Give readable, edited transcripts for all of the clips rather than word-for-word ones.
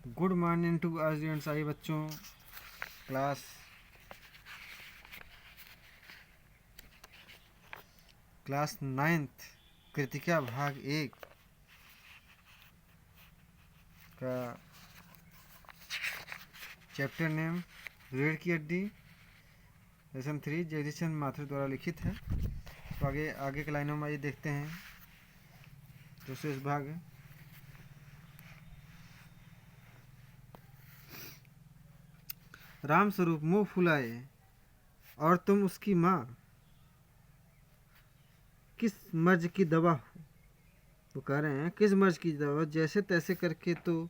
Good morning to students. आइए बच्चों, class class ninth Kritika भाग 1 का चैप्टर नेम रीढ़ की हड्डी, लेसन 3 जगदीश चंद्र माथुर द्वारा लिखित है। तो आगे के लाइनों में आइए देखते हैं जो शेष भाग है। राम स्वरूप मुंह फुलाए, और तुम उसकी माँ किस मर्ज की दवा हो। वो कह रहे हैं किस मर्ज की दवा, जैसे तैसे करके तो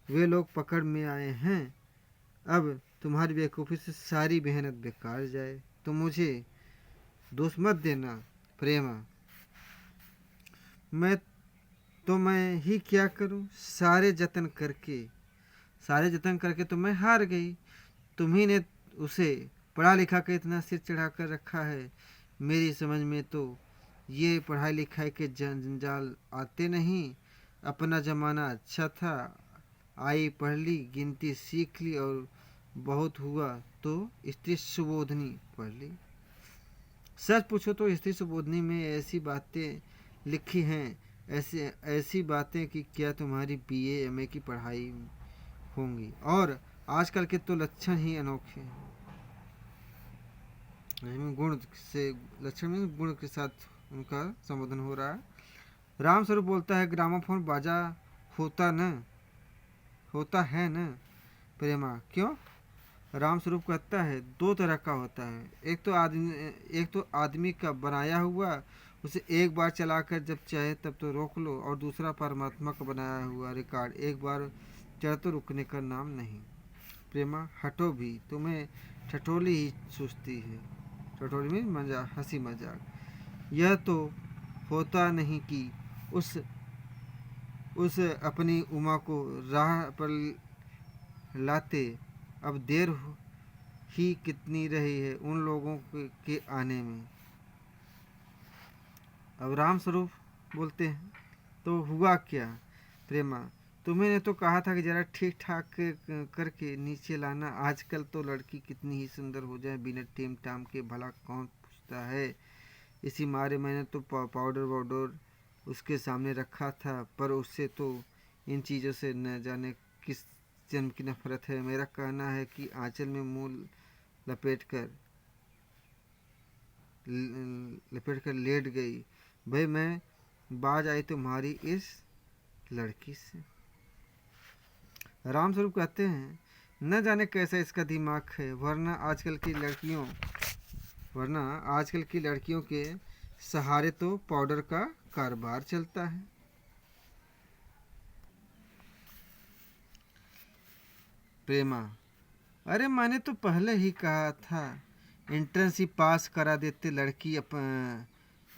वे लोग पकड़ में आए हैं। अब तुम्हारी बेवकूफ़ी से सारी मेहनत बेकार जाए। तो मुझे दोष मत देना प्रेमा, मैं ही क्या करूं। सारे जतन करके तो मैं हार गई। तुम्ही ने उसे पढ़ा लिखा के इतना सिर चढ़ा कर रखा है। मेरी समझ में तो ये पढ़ाई लिखाई के जंजाल आते नहीं। अपना ज़माना अच्छा था, आई पढ़ ली, गिनती सीख ली, और बहुत हुआ तो स्त्री सुबोधनी पढ़ ली। सच पूछो तो स्त्री सुबोधनी में ऐसी बातें लिखी हैं, ऐसी बातें कि क्या तुम्हारी बीए एमए की पढ़ाई होंगी। और आजकल के तो लक्षण ही अनोखे हैं। गुण से लक्षण में गुण के साथ उनका संबोधन हो रहा है। राम स्वरूप बोलता है ग्रामोफोन बाजा होता है न प्रेमा, क्यों। राम स्वरूप कहता है दो तरह का होता है। एक तो आदमी का बनाया हुआ, उसे एक बार चलाकर जब चाहे तब तो रोक लो। और दूसरा परमात्मा का बनाया हुआ रिकॉर्ड, एक बार चढ़ तो रुकने का नाम नहीं। प्रेमा हटो भी, तुम्हें ठठोली ही सूझती है। ठठोली में मजाक, हंसी मजाक। यह तो होता नहीं कि उस अपनी उमा को राह पर लाते। अब देर ही कितनी रही है उन लोगों के आने में। अब राम स्वरूप बोलते हैं तो हुआ क्या प्रेमा, तुम्हें तो कहा था कि ज़रा ठीक ठाक करके नीचे लाना। आजकल तो लड़की कितनी ही सुंदर हो जाए बिना टेम टाम के भला कौन पूछता है। इसी मारे मैंने तो पाउडर वाउडर उसके सामने रखा था, पर उससे तो इन चीज़ों से न जाने किस जन्म की नफरत है। मेरा कहना है कि आंचल में मुंह लपेट कर लेट गई। भाई मैं बाज आई तुम्हारी इस लड़की से। राम स्वरूप कहते हैं न जाने कैसा इसका दिमाग है, वरना आजकल की लड़कियों के सहारे तो पाउडर का कारोबार चलता है। प्रेमा अरे मैंने तो पहले ही कहा था, एंट्रेंस ही पास करा देते लड़की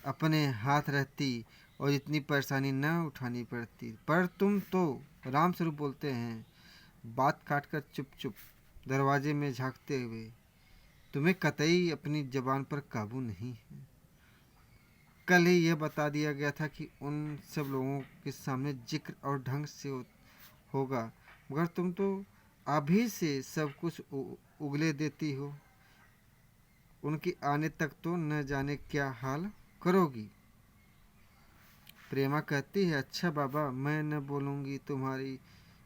अपने हाथ रहती और इतनी परेशानी न उठानी पड़ती। पर तुम तो, राम स्वरूप बोलते हैं बात काट कर चुप चुप दरवाजे में झांकते हुए, तुम्हें कतई अपनी जबान पर काबू नहीं है। कल ही यह बता दिया गया था कि उन सब लोगों के सामने जिक्र और ढंग से होगा, मगर तुम तो अभी से सब कुछ उगले देती हो। उनके आने तक तो न जाने क्या हाल करोगी। प्रेमा कहती है अच्छा बाबा, मैं न बोलूँगी,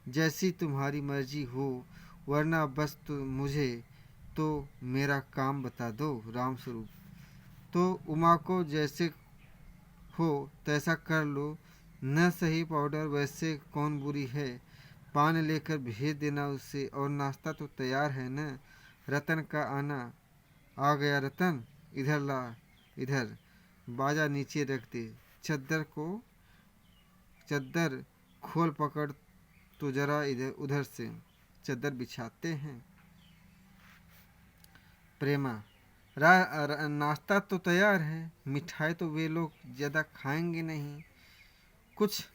जैसी तुम्हारी मर्जी हो, वरना बस मुझे तो मेरा काम बता दो। राम स्वरूप तो उमा को जैसे हो तैसा कर लो। न सही पाउडर वैसे कौन बुरी है, पान लेकर भेज देना उसे। और नाश्ता तो तैयार है न। रतन का आना आ गया। रतन इधर ला, इधर बाजा नीचे रख दे। चद्दर खोल पकड़ तो जरा इधर उधर से चद्दर बिछाते हैं। प्रेमा नाश्ता तो तैयार है, मिठाई तो वे लोग ज़्यादा खाएंगे नहीं। कुछ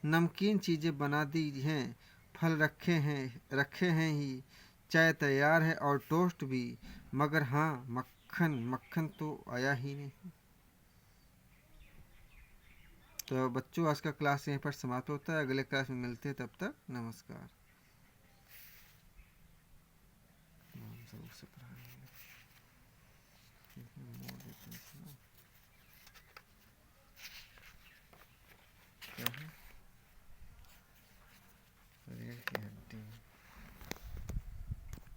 नमकीन चीज़ें बना दी हैं, फल रखे हैं ही। चाय तैयार है और टोस्ट भी, मगर हाँ मक्खन तो आया ही नहीं। तो बच्चों आज का क्लास यहीं पर समाप्त होता है। अगले क्लास में मिलते हैं, तब तक नमस्कार। से पढ़ाएंगे, मोड़ देते हैं।